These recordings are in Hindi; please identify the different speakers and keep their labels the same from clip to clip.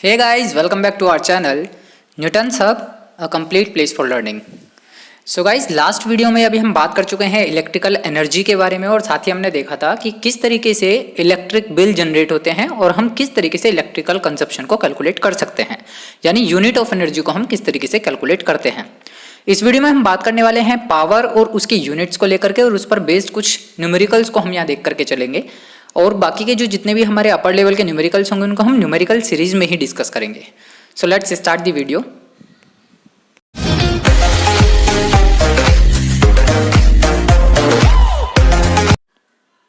Speaker 1: Hey guys, welcome back to our channel Newton's Hub, a complete place for learning. So guys last video में अभी हम बात कर चुके हैं इलेक्ट्रिकल एनर्जी के बारे में और साथ ही हमने देखा था कि किस तरीके से इलेक्ट्रिक बिल जनरेट होते हैं और हम किस तरीके से इलेक्ट्रिकल कंजप्शन को कैलकुलेट कर सकते हैं, यानी यूनिट ऑफ एनर्जी को हम किस तरीके से कैलकुलेट करते हैं। इस वीडियो में हम बात करने वाले हैं पावर और उसके यूनिट्स को लेकर के और उस पर बेस्ड कुछ न्यूमेरिकल्स को हम यहाँ देख करके चलेंगे और बाकी के जो जितने भी हमारे अपर लेवल के न्यूमेरिकल्स होंगे उनको हम न्यूमेरिकल सीरीज में ही डिस्कस करेंगे। So let's start the video.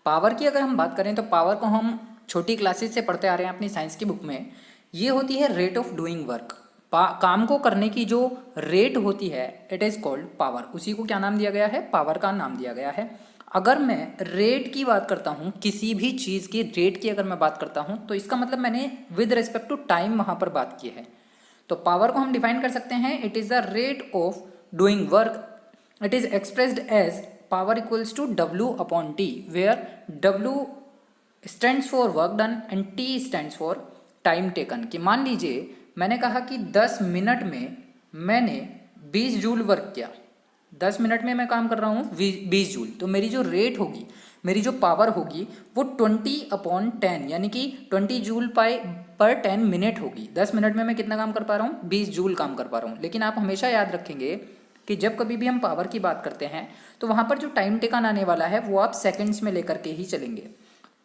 Speaker 1: Power की अगर हम बात करें तो पावर को हम छोटी क्लासेस से पढ़ते आ रहे हैं अपनी साइंस की बुक में। ये होती है रेट ऑफ डूइंग वर्क, काम को करने की जो रेट होती है इट इज कॉल्ड पावर। उसी को क्या नाम दिया गया है? पावर का नाम दिया गया है। अगर मैं रेट की बात करता हूँ, किसी भी चीज़ की रेट की अगर मैं बात करता हूँ तो इसका मतलब मैंने विद रिस्पेक्ट टू टाइम वहाँ पर बात की है। तो पावर को हम डिफाइन कर सकते हैं, it is the rate of doing work, it is expressed as power equals to W upon T, where W stands for work done and T stands for time taken. कि मान लीजिए मैंने कहा कि 10 मिनट में मैंने 20 जूल वर्क किया, 10 मिनट में मैं काम कर रहा हूँ 20 जूल, तो मेरी जो रेट होगी, मेरी जो पावर होगी वो 20 अपॉन 10 यानी कि 20 जूल पर 10 मिनट होगी। 10 मिनट में मैं कितना काम कर पा रहा हूँ? 20 जूल काम कर पा रहा हूँ। लेकिन आप हमेशा याद रखेंगे कि जब कभी भी हम पावर की बात करते हैं तो वहाँ पर जो टाइम टेकन आने वाला है वो आप सेकेंड्स में लेकर के ही चलेंगे।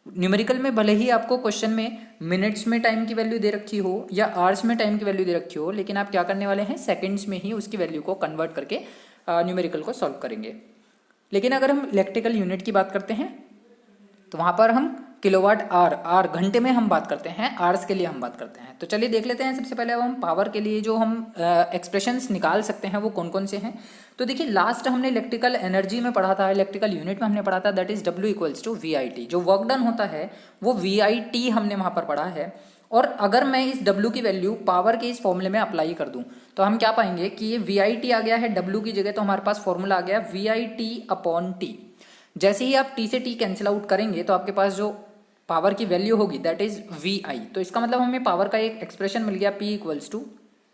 Speaker 1: न्यूमेरिकल में भले ही आपको क्वेश्चन में मिनट्स में टाइम की वैल्यू दे रखी हो या आवर्स में टाइम की वैल्यू दे रखी हो, लेकिन आप क्या करने वाले हैं? सेकंड्स में ही उसकी वैल्यू को कन्वर्ट करके न्यूमेरिकल को सॉल्व करेंगे। लेकिन अगर हम इलेक्ट्रिकल यूनिट की बात करते हैं तो वहाँ पर हम किलोवाट आर घंटे में हम बात करते हैं, आवर्स के लिए हम बात करते हैं। तो चलिए देख लेते हैं। सबसे पहले अब हम पावर के लिए जो हम एक्सप्रेशंस निकाल सकते हैं वो कौन कौन से हैं। तो देखिए लास्ट हमने इलेक्ट्रिकल एनर्जी में पढ़ा था, इलेक्ट्रिकल यूनिट में हमने पढ़ा था, that is W equals to VIT। जो वर्क डन होता है वो VIT हमने वहाँ पर पढ़ा है। और अगर मैं इस W की वैल्यू पावर के इस फॉर्मूले में अप्लाई कर दूं तो हम क्या पाएंगे कि ये VIT आ गया है W की जगह, तो हमारे पास फॉर्मूला आ गया VIT अपॉन T। जैसे ही आप T से T कैंसिल आउट करेंगे तो आपके पास जो पावर की वैल्यू होगी दैट इज VI। तो इसका मतलब हमें पावर का एक एक्सप्रेशन मिल गया P इक्वल्स टू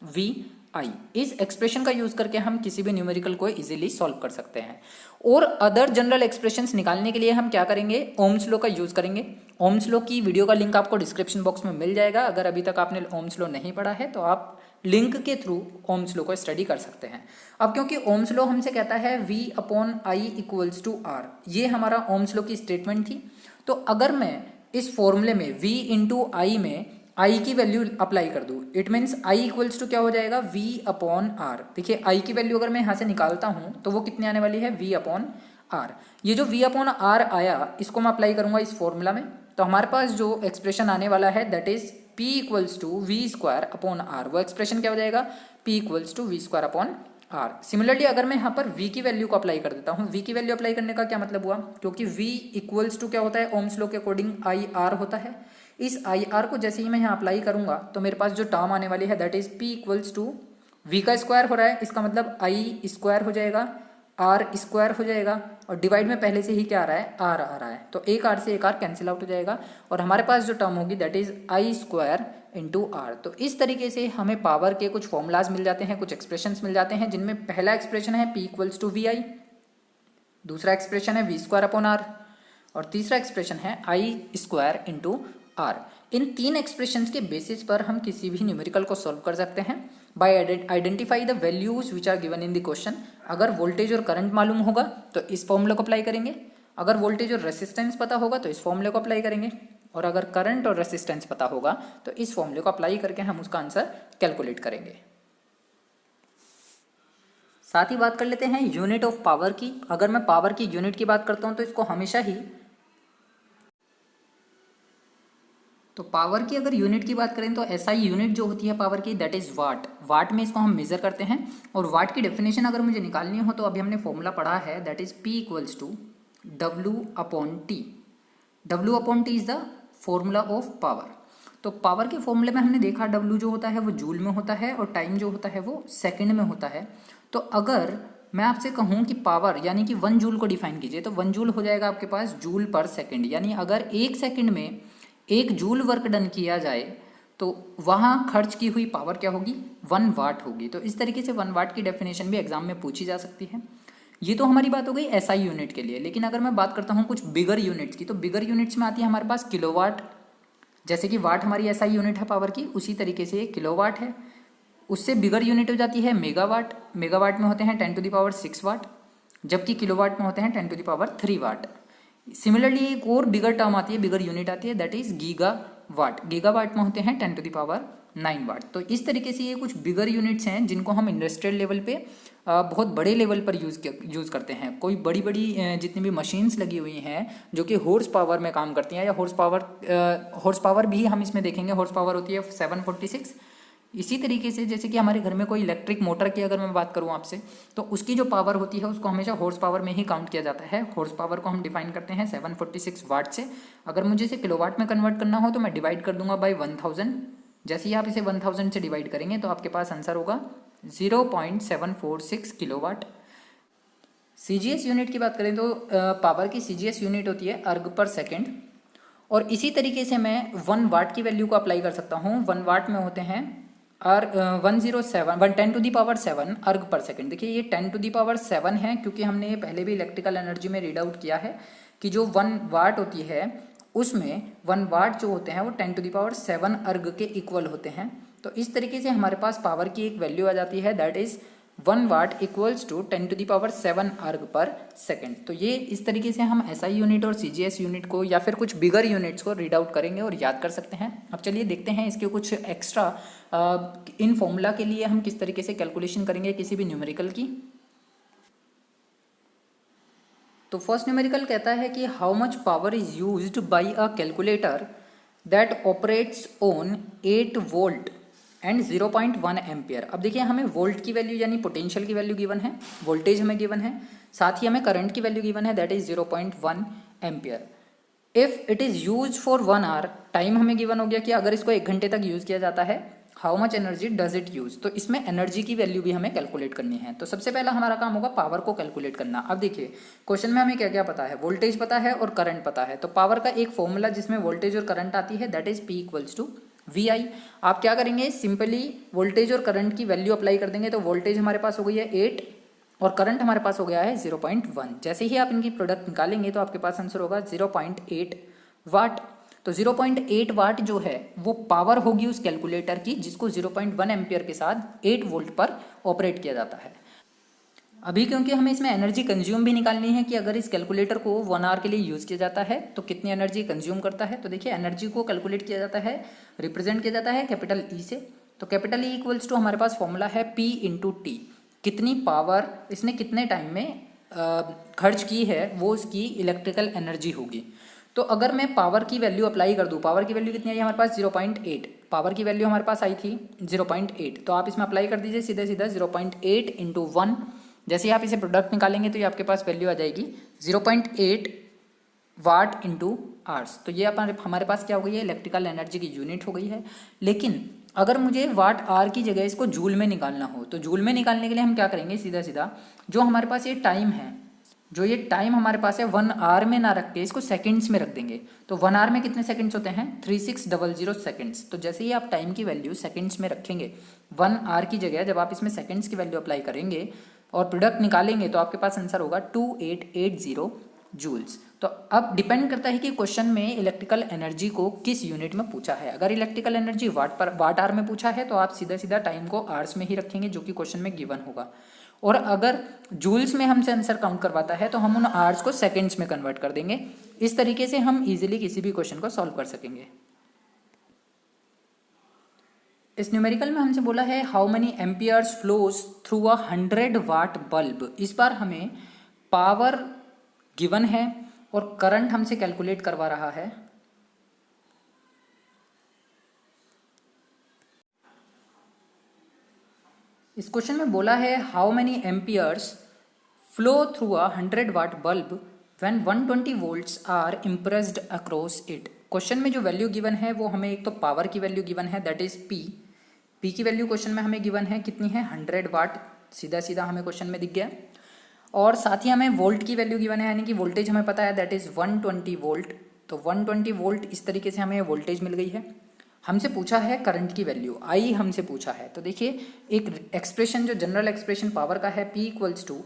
Speaker 1: VI। इस एक्सप्रेशन का यूज करके हम किसी भी न्यूमेरिकल को इजीली सॉल्व कर सकते हैं। और अदर जनरल एक्सप्रेशंस निकालने के लिए हम क्या करेंगे? ओम्स लॉ का यूज करेंगे। ओम्स लॉ की वीडियो का लिंक आपको डिस्क्रिप्शन बॉक्स में मिल जाएगा। अगर अभी तक आपने ओम्स लॉ नहीं पढ़ा है तो आप लिंक के थ्रू ओम्स लॉ को स्टडी कर सकते हैं। अब क्योंकि ओम्स लॉ हमसे कहता है V upon I equals to R, ये हमारा ओम्स लॉ की स्टेटमेंट थी। तो अगर मैं इस फॉर्मूले में V इंटू I में I की वैल्यू अप्लाई कर दूँ, it means I equals to क्या हो जाएगा? V upon R। देखिए I की वैल्यू अगर मैं यहाँ से निकालता हूँ तो वो कितनी आने वाली है? V upon R। ये जो V अपॉन R आया इसको मैं अप्लाई करूँगा इस फॉर्मूला में, तो हमारे पास जो एक्सप्रेशन आने वाला है that is P equals to V square upon R। वो एक्सप्रेशन क्या हो जाएगा? P equals to V square upon R। Similarly अगर मैं यहाँ पर V की वैल्यू को अप्लाई कर देता हूँ, V की वैल्यू अप्लाई करने का क्या मतलब हुआ? क्योंकि V इक्वल्स टू क्या होता है? ओम्स लॉ के अकॉर्डिंग IR होता है। इस IR को जैसे ही मैं यहाँ अप्लाई करूँगा तो मेरे पास जो टर्म आने वाली है that is P equals to V का स्क्वायर हो रहा है, इसका मतलब I स्क्वायर हो जाएगा, R स्क्वायर हो जाएगा और डिवाइड में पहले से ही क्या आ रहा है? R आ रहा है। तो एक R से एक R कैंसिल आउट हो जाएगा और हमारे पास जो टर्म होगी that is I square into R। तो इस तरीके से हमें पावर के कुछ फॉर्मूलाज मिल जाते हैं, कुछ एक्सप्रेशंस मिल जाते हैं, जिनमें पहला एक्सप्रेशन है P इक्वल्स टू VI, दूसरा एक्सप्रेशन है V स्क्वायर अपॉन R और तीसरा एक्सप्रेशन है I स्क्वायर इंटू R। इन तीन एक्सप्रेशंस के बेसिस पर हम किसी भी न्यूमेरिकल को सॉल्व कर सकते हैं by identify the values which are given in the question. अगर वोल्टेज और करंट मालूम होगा तो इस फॉर्मूले को अप्लाई करेंगे, अगर वोल्टेज और रेसिस्टेंस पता होगा तो इस फॉर्मूले को अप्लाई करेंगे, और अगर करंट और रेसिस्टेंस पता होगा तो इस फॉर्मूले को अप्लाई करके हम उसका आंसर कैलकुलेट करेंगे। साथ ही बात कर लेते हैं यूनिट ऑफ पावर की। अगर मैं पावर की यूनिट की बात करता हूँ तो इसको हमेशा ही, तो पावर की अगर यूनिट की बात करें तो SI यूनिट जो होती है पावर की दैट इज वाट। वाट में इसको हम मेजर करते हैं और वाट की डेफिनेशन अगर मुझे निकालनी हो तो अभी हमने फॉर्मूला पढ़ा है that is P equals to W upon T। W upon T is the formula of power. तो पावर के फॉर्मूले में हमने देखा W जो होता है वो जूल में होता है और टाइम जो होता है वो सेकंड में होता है। तो अगर मैं आपसे कहूँ कि पावर यानी कि 1 जूल को डिफाइन कीजिए तो 1 जूल हो जाएगा आपके पास जूल पर सेकंड, यानी अगर 1 सेकंड में 1 जूल वर्क डन किया जाए तो वहाँ खर्च की हुई पावर क्या होगी, 1 वाट होगी। तो इस तरीके से 1 वाट की डेफिनेशन भी एग्जाम में पूछी जा सकती है। ये तो हमारी बात हो गई एसआई यूनिट के लिए। लेकिन अगर मैं बात करता हूँ कुछ बिगर यूनिट्स की, तो बिगर यूनिट्स में आती है हमारे पास किलोवाट। जैसे कि वाट हमारी एसआई यूनिट है पावर की, उसी तरीके से ये किलोवाट है। उससे बिगर यूनिट हो जाती है मेगावाट। मेगावाट में होते हैं 10⁻6 वाट, जबकि किलोवाट में होते हैं 10⁻3 वाट। सिमिलरली एक और बिगर टर्म आती है, बिगर यूनिट आती है, दैट इज गीगावाट। गीगावाट में होते हैं 10⁻9 वाट। तो इस तरीके से ये कुछ बिगर यूनिट्स हैं जिनको हम इंडस्ट्रियल लेवल पे बहुत बड़े लेवल पर यूज़ करते हैं। कोई बड़ी बड़ी जितनी भी मशीन्स लगी हुई हैं जो कि हॉर्स पावर में काम करती हैं, या हॉर्स पावर भी हम इसमें देखेंगे। हॉर्स पावर होती है 746। इसी तरीके से जैसे कि हमारे घर में कोई इलेक्ट्रिक मोटर की अगर मैं बात करूं आपसे, तो उसकी जो पावर होती है उसको हमेशा हॉर्स पावर में ही काउंट किया जाता है। हॉर्स पावर को हम डिफाइन करते हैं 746 वाट से। अगर मुझे इसे किलोवाट में कन्वर्ट करना हो तो मैं डिवाइड कर दूंगा बाई 1000। जैसे ही आप इसे 1000 से डिवाइड करेंगे तो आपके पास आंसर होगा 0.746 किलोवाट। सीजीएस यूनिट की बात करें तो पावर की सीजीएस यूनिट होती है अर्ग पर सेकेंड। और इसी तरीके से मैं 1 वाट की वैल्यू को अप्लाई कर सकता हूँ। 1 वाट में होते हैं 10⁻7 अर्ग पर सेकेंड। देखिए ये 10⁻7 है, क्योंकि हमने ये पहले भी इलेक्ट्रिकल एनर्जी में रीड आउट किया है कि जो 1 वाट होती है उसमें 1 वाट जो होते हैं वो 10⁻7 अर्ग के इक्वल होते हैं। तो इस तरीके से हमारे पास पावर की एक वैल्यू आ जाती है, that is 1 watt equals to 10⁻7 erg पर सेकेंड। तो ये इस तरीके से हम एसआई यूनिट और सीजीएस यूनिट को या फिर कुछ बिगर यूनिट्स को रीड आउट करेंगे और याद कर सकते हैं। अब चलिए देखते हैं इसके कुछ एक्स्ट्रा इन फॉर्मूला के लिए हम किस तरीके से कैलकुलेशन करेंगे किसी भी न्यूमेरिकल की। तो फर्स्ट न्यूमेरिकल कहता है कि how much power is used by a calculator that operates on 8 volt and 0.1 ampere. अब देखिए हमें वोल्ट की वैल्यू यानी पोटेंशियल की वैल्यू गिवन है, वोल्टेज हमें गिवन है, साथ ही हमें करंट की वैल्यू गिवन है, that is 0.1 ampere. If it is use for 1 hour, time हमें गिवन हो गया कि अगर इसको 1 घंटे तक यूज किया जाता है, how much energy does it use. तो इसमें एनर्जी की वैल्यू भी हमें कैलकुलेट करनी है। तो सबसे पहला हमारा काम होगा पावर को कैलकुलेट करना। अब देखिए क्वेश्चन में हमें क्या क्या पता है, वोल्टेज पता है और करंट पता है। तो पावर का एक फॉर्मूला जिसमें वोल्टेज और करंट आती है, that is P equals to VI। आप क्या करेंगे, सिंपली वोल्टेज और करंट की वैल्यू अप्लाई कर देंगे। तो वोल्टेज हमारे पास हो गई है 8 और करंट हमारे पास हो गया है 0.1। जैसे ही आप इनकी प्रोडक्ट निकालेंगे तो आपके पास आंसर होगा 0.8 वाट। तो 0.8 वाट जो है वो पावर होगी उस कैलकुलेटर की जिसको 0.1 एम्पियर के साथ 8 वोल्ट पर ऑपरेट किया जाता है। अभी क्योंकि हमें इसमें एनर्जी कंज्यूम भी निकालनी है कि अगर इस कैलकुलेटर को 1 आवर के लिए यूज़ किया जाता है तो कितनी एनर्जी कंज्यूम करता है। तो देखिए एनर्जी को कैलकुलेट किया जाता है, रिप्रेजेंट किया जाता है कैपिटल E से। तो कैपिटल E इक्वल्स टू हमारे पास फॉर्मूला है P इंटू T। कितनी पावर इसने कितने टाइम में खर्च की है वो उसकी इलेक्ट्रिकल एनर्जी होगी। तो अगर मैं पावर की वैल्यू अप्लाई कर दूँ, पावर की वैल्यू कितनी आई हमारे पास 0.8, पावर की वैल्यू हमारे पास आई थी 0.8। तो आप इसमें अप्लाई कर दीजिए सीधा सीधा 0.8 इंटू 1। जैसे ही आप इसे प्रोडक्ट निकालेंगे तो ये आपके पास वैल्यू आ जाएगी 0.8 वाट इंटू आवर्स। तो ये हमारे पास क्या हो गई है, इलेक्ट्रिकल एनर्जी की यूनिट हो गई है। लेकिन अगर मुझे वाट आवर की जगह इसको जूल में निकालना हो तो जूल में निकालने के लिए हम क्या करेंगे, सीधा सीधा जो हमारे पास ये टाइम है, जो ये टाइम हमारे पास है 1 आवर में ना रख के इसको सेकंड्स में रख देंगे। तो 1 आवर में कितने सेकंड्स होते हैं, 3600 सेकंड्स। तो जैसे ही आप टाइम की वैल्यू सेकंड्स में रखेंगे 1 आवर की जगह, जब आप इसमें सेकंड्स की वैल्यू अप्लाई करेंगे और प्रोडक्ट निकालेंगे तो आपके पास आंसर होगा 2880 जूल्स। तो अब डिपेंड करता है कि क्वेश्चन में इलेक्ट्रिकल एनर्जी को किस यूनिट में पूछा है। अगर इलेक्ट्रिकल एनर्जी वाट आवर में पूछा है तो आप सीधा सीधा टाइम को आवर्स में ही रखेंगे जो कि क्वेश्चन में गिवन होगा। और अगर जूल्स में हमसे आंसर काउंट करवाता है तो हम उन आवर्स को सेकंड्स में कन्वर्ट कर देंगे। इस तरीके से हम इजीली किसी भी क्वेश्चन को सॉल्व कर सकेंगे। इस न्यूमेरिकल में हमसे बोला है how many amperes flows through a 100 watt bulb. इस बार हमें पावर गिवन है और करंट हमसे कैलकुलेट करवा रहा है। इस क्वेश्चन में बोला है how many amperes flow through a 100 watt bulb when 120 volts are impressed across it. Question में जो वैल्यू गिवन है वो हमें एक तो पावर की वैल्यू गिवन है, दैट इज P की वैल्यू क्वेश्चन में हमें गिवन है कितनी है 100 वाट, सीधा सीधा हमें क्वेश्चन में दिख गया। और साथ ही हमें वोल्ट की वैल्यू गिवन है, यानी कि वोल्टेज हमें पता है दैट इज 120 वोल्ट। तो 120 वोल्ट इस तरीके से हमें वोल्टेज मिल गई है। हमसे पूछा है करंट की वैल्यू, आई हमसे पूछा है। तो देखिए एक एक्सप्रेशन जो जनरल एक्सप्रेशन पावर का है, P equals to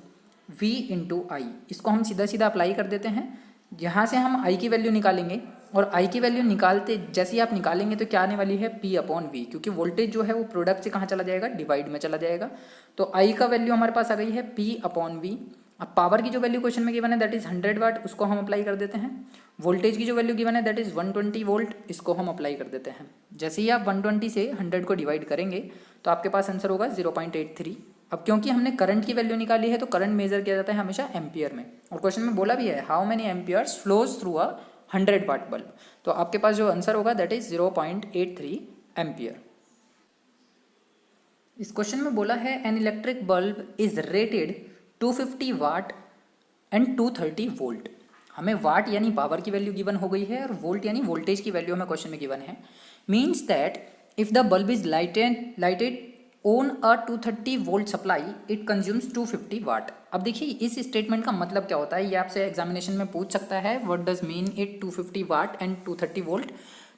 Speaker 1: V into I, इसको हम सीधा सीधा अप्लाई कर देते हैं। यहाँ से हम आई की वैल्यू निकालेंगे और आई की वैल्यू निकालते जैसे ही आप निकालेंगे तो क्या आने वाली है, P अपॉन V, क्योंकि वोल्टेज जो है वो प्रोडक्ट से कहाँ चला जाएगा, डिवाइड में चला जाएगा। तो आई का वैल्यू हमारे पास आ गई है P अपॉन V। अब पावर की जो वैल्यू क्वेश्चन में गिवन है दैट इज 100 वाट, उसको हम अप्लाई कर देते हैं। वोल्टेज की जो वैल्यू गिवन है दैट इज 120 वोल्ट, इसको हम अप्लाई कर देते हैं। जैसे ही आप 120 से 100 को डिवाइड करेंगे तो आपके पास आंसर होगा 0.83। अब क्योंकि हमने करंट की वैल्यू निकाली है तो करंट मेजर किया जाता है हमेशा एम्पियर में, और क्वेश्चन में बोला भी है how many amperes flows through a 100 watt bulb. तो आपके पास जो आंसर होगा दैट इज 0.83 एम्पियर। इस क्वेश्चन में बोला है an electric bulb is rated 250 watt and 230 volt. हमें वाट यानी पावर की वैल्यू गिवन हो गई है और वोल्ट यानी वोल्टेज की वैल्यू हमें क्वेश्चन में गिवन है। Means that if the bulb is lighted on a 230 volt supply it consumes 250 वाट। अब देखिए इस स्टेटमेंट का मतलब क्या होता है, ये आपसे एग्जामिनेशन में पूछ सकता है, what does mean it 250 watt and 230 volt.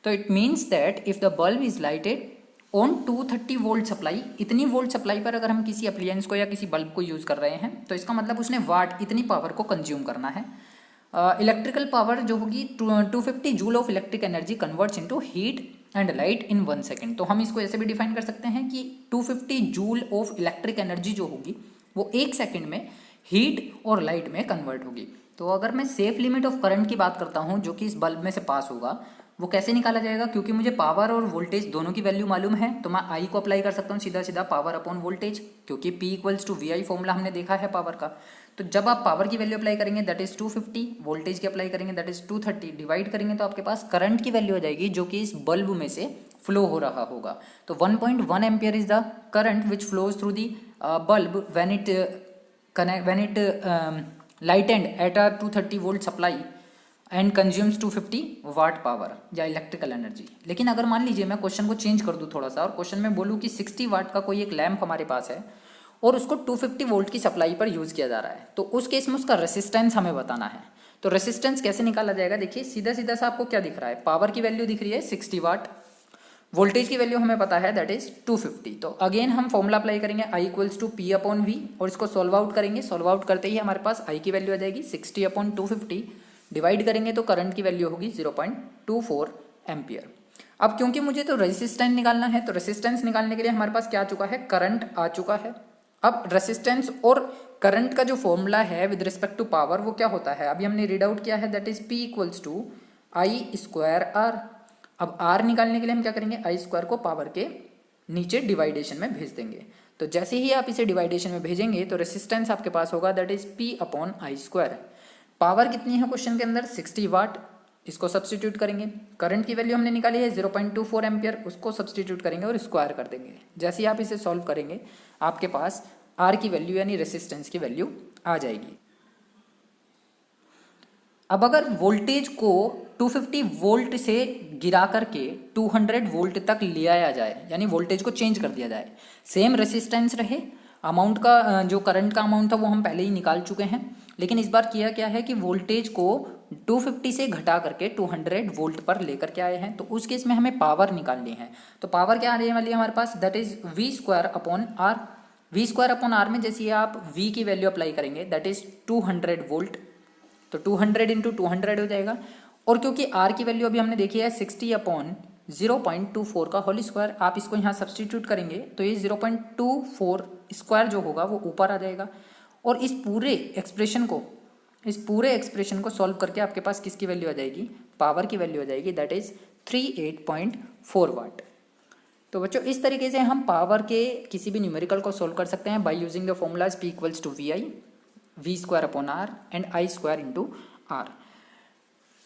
Speaker 1: तो it means that if the bulb is lighted on 230 volt supply, इतनी वोल्ट सप्लाई पर अगर हम किसी अप्लायंस को या किसी बल्ब को यूज़ कर रहे हैं तो इसका मतलब उसने वाट इतनी पावर को कंज्यूम करना है। इलेक्ट्रिकल पावर जो होगी 250 joule of electric energy converts into heat and light in 1 second. तो हम इसको ऐसे भी डिफाइन कर सकते हैं कि 250 जूल ऑफ इलेक्ट्रिक एनर्जी जो होगी वो 1 सेकेंड में हीट और लाइट में कन्वर्ट होगी। तो अगर मैं सेफ लिमिट ऑफ करंट की बात करता हूँ जो कि इस बल्ब में से पास होगा, वो कैसे निकाला जाएगा, क्योंकि मुझे पावर और वोल्टेज दोनों की वैल्यू मालूम है तो मैं आई को अप्लाई कर सकता हूँ सीधा सीधा पावर अपॉन वोल्टेज, क्योंकि P equals to VI formula हमने देखा है पावर का। तो जब आप पावर की वैल्यू अप्लाई करेंगे दैट इज 250, वोल्टेज की अप्लाई करेंगे दैट इज 230, डिवाइड करेंगे तो आपके पास करंट की वैल्यू आ जाएगी जो कि इस बल्ब में से फ्लो हो रहा होगा। तो 1.1 ampere is the current which flows through the bulb when it lightened at a 230 volt supply and consumes 250 watt power या इलेक्ट्रिकल एनर्जी। लेकिन अगर मान लीजिए मैं क्वेश्चन को चेंज कर दूं थोड़ा सा और क्वेश्चन में बोलूं कि 60 वाट का कोई एक लैंप हमारे पास है और उसको 250 वोल्ट की सप्लाई पर यूज़ किया जा रहा है, तो उस केस में उसका रेसिस्टेंस हमें बताना है। तो रेसिस्टेंस कैसे निकाला जाएगा, देखिए सीधा सीधा सा आपको क्या दिख रहा है, पावर की वैल्यू दिख रही है 60 वाट, वोल्टेज की वैल्यू हमें पता है दैट इज 250। तो अगेन हम फॉर्मूला अप्लाई करेंगे I equals to P upon V और इसको सॉल्व आउट करेंगे। सॉल्व आउट करते ही हमारे पास आई की वैल्यू आ जाएगी 60 अपॉन 250, डिवाइड करेंगे तो करंट की वैल्यू होगी 0.24 एम्पियर। अब क्योंकि मुझे तो रेसिस्टेंस निकालना है तो रेसिस्टेंस निकालने के लिए हमारे पास क्या आ चुका है, करंट आ चुका है। अब रेसिस्टेंस और करंट का जो फॉर्मूला है विद रिस्पेक्ट टू पावर वो क्या होता है, अभी हमने रीड आउट किया है that is P equals to I square R. अब आर निकालने के लिए हम क्या करेंगे, आई स्क्वायर को पावर के नीचे डिवाइडेशन में भेज देंगे। तो जैसे ही आप इसे डिवाइडेशन में भेजेंगे तो रेसिस्टेंस आपके पास होगा that is P upon I square. Power कितनी है क्वेश्चन के अंदर, 60 वाट, इसको सब्सटीट्यूट करेंगे। करंट की वैल्यू हमने निकाली है 0.24 एम्पियर, उसको सब्सटीट्यूट करेंगे और स्क्वायर कर देंगे। जैसे ही आप इसे सॉल्व करेंगे आपके पास आर की वैल्यू यानी रेसिस्टेंस की वैल्यू आ जाएगी। अब अगर वोल्टेज को 250 वोल्ट से गिरा करके 200 वोल्ट तक ले आया जाए, यानी वोल्टेज को चेंज कर दिया जाए, सेम रेसिस्टेंस रहे, अमाउंट का जो करंट का अमाउंट था वो हम पहले ही निकाल चुके हैं, लेकिन इस बार किया क्या है कि वोल्टेज को 250 से घटा करके 200 वोल्ट पर लेकर के आए हैं। तो उस केस में हमें पावर निकालनी है। तो पावर क्या आने वाली है हमारे पास, that is V square upon R. V square upon R में जैसे आप V की वैल्यू अप्लाई करेंगे दैट इज 200 वोल्ट, तो 200 इंटू 200 हो जाएगा। और क्योंकि R की वैल्यू अभी हमने देखी है 60 अपॉन 0.24 का होल स्क्वायर, आप इसको यहाँ सब्सटीट्यूट करेंगे तो ये 0.24 स्क्वायर जो होगा वो ऊपर आ जाएगा। और इस पूरे एक्सप्रेशन को सॉल्व करके आपके पास किसकी वैल्यू आ जाएगी, पावर की वैल्यू आ जाएगी दैट इज 38.4 वाट। तो बच्चों इस तरीके से हम पावर के किसी भी न्यूमेरिकल को सॉल्व कर सकते हैं by using the formulas P equals to VI, V square upon R and I square into R.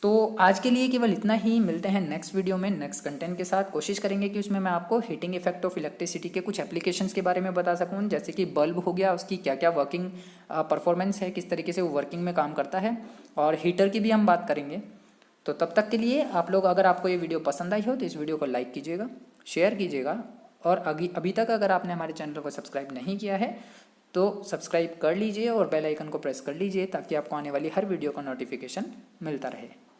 Speaker 1: तो आज के लिए केवल इतना ही, मिलते हैं नेक्स्ट वीडियो में नेक्स्ट कंटेंट के साथ। कोशिश करेंगे कि उसमें मैं आपको हीटिंग इफेक्ट ऑफ इलेक्ट्रिसिटी के कुछ एप्लीकेशंस के बारे में बता सकूं, जैसे कि बल्ब हो गया, उसकी क्या क्या वर्किंग परफॉर्मेंस है, किस तरीके से वो वर्किंग में काम करता है, और हीटर की भी हम बात करेंगे। तो तब तक के लिए आप लोग, अगर आपको ये वीडियो पसंद आई हो तो इस वीडियो को लाइक कीजिएगा, शेयर कीजिएगा, और अभी तक अगर आपने हमारे चैनल को सब्सक्राइब नहीं किया है तो सब्सक्राइब कर लीजिए और बेल आइकन को प्रेस कर लीजिए ताकि आपको आने वाली हर वीडियो का नोटिफिकेशन मिलता रहे।